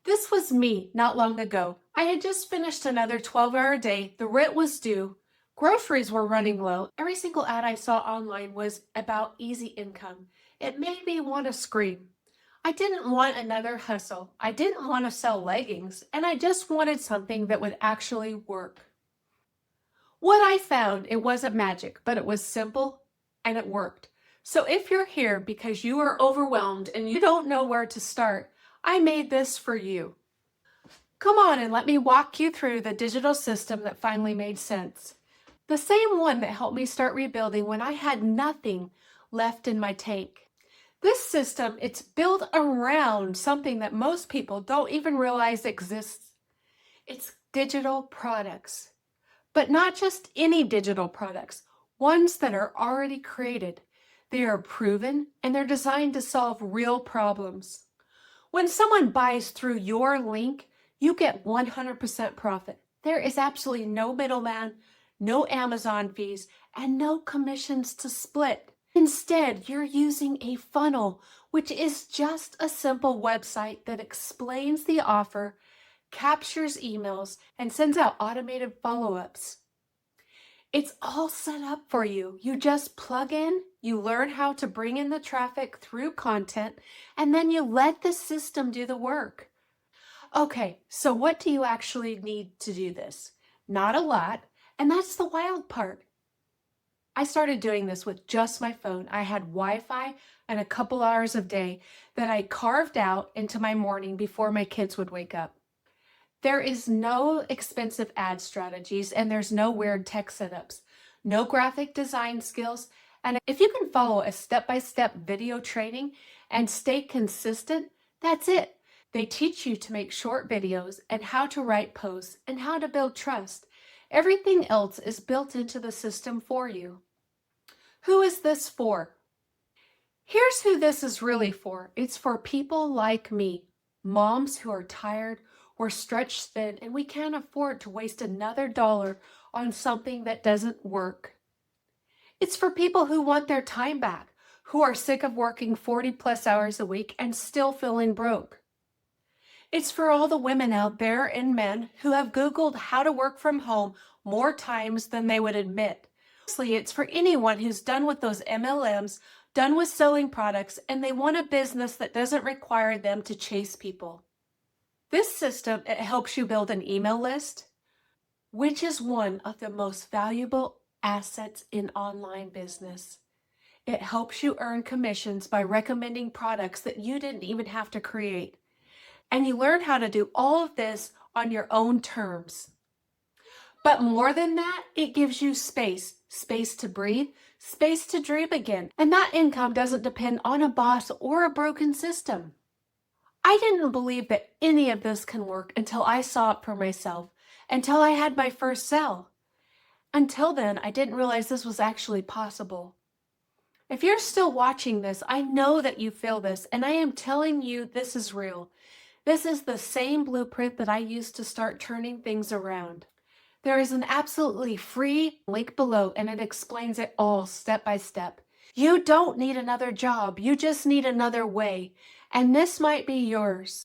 This was me not long ago. I had just finished another 12-hour day. The rent was due. Groceries were running low. Every single ad I saw online was about easy income. It made me want to scream. I didn't want another hustle. I didn't want to sell leggings, and I just wanted something that would actually work. What I found, it wasn't magic, but it was simple and it worked. So if you're here because you are overwhelmed and you don't know where to start, I made this for you. Come on and let me walk you through the digital system that finally made sense. The same one that helped me start rebuilding when I had nothing left in my tank. This system, it's built around something that most people don't even realize exists. It's digital products. But not just any digital products, ones that are already created. They are proven and they're designed to solve real problems. When someone buys through your link, you get 100% profit. There is absolutely no middleman, no Amazon fees, and no commissions to split. Instead, you're using a funnel, which is just a simple website that explains the offer, captures emails, and sends out automated follow-ups. It's all set up for you. You just plug in, you learn how to bring in the traffic through content, and then you let the system do the work. Okay, so what do you actually need to do this? Not a lot, and that's the wild part. I started doing this with just my phone. I had Wi-Fi and a couple hours a day that I carved out into my morning before my kids would wake up. There is no expensive ad strategies and there's no weird tech setups, no graphic design skills. And if you can follow a step-by-step video training and stay consistent, that's it. They teach you to make short videos and how to write posts and how to build trust. Everything else is built into the system for you. Who is this for? Here's who this is really for. It's for people like me, moms who are tired, we're stretched thin, and we can't afford to waste another dollar on something that doesn't work. It's for people who want their time back, who are sick of working 40+ hours a week and still feeling broke. It's for all the women out there and men who have Googled how to work from home more times than they would admit. Mostly, it's for anyone who's done with those MLMs, done with selling products, and they want a business that doesn't require them to chase people. This system, it helps you build an email list, which is one of the most valuable assets in online business. It helps you earn commissions by recommending products that you didn't even have to create. And you learn how to do all of this on your own terms. But more than that, it gives you space to breathe, space to dream again. And that income doesn't depend on a boss or a broken system. I didn't believe that any of this can work until I saw it for myself, until I had my first sale. Until then, I didn't realize this was actually possible. If you're still watching this, I know that you feel this, and I am telling you this is real. This is the same blueprint that I used to start turning things around. There is an absolutely free link below, and it explains it all step by step. You don't need another job. You just need another way. And this might be yours.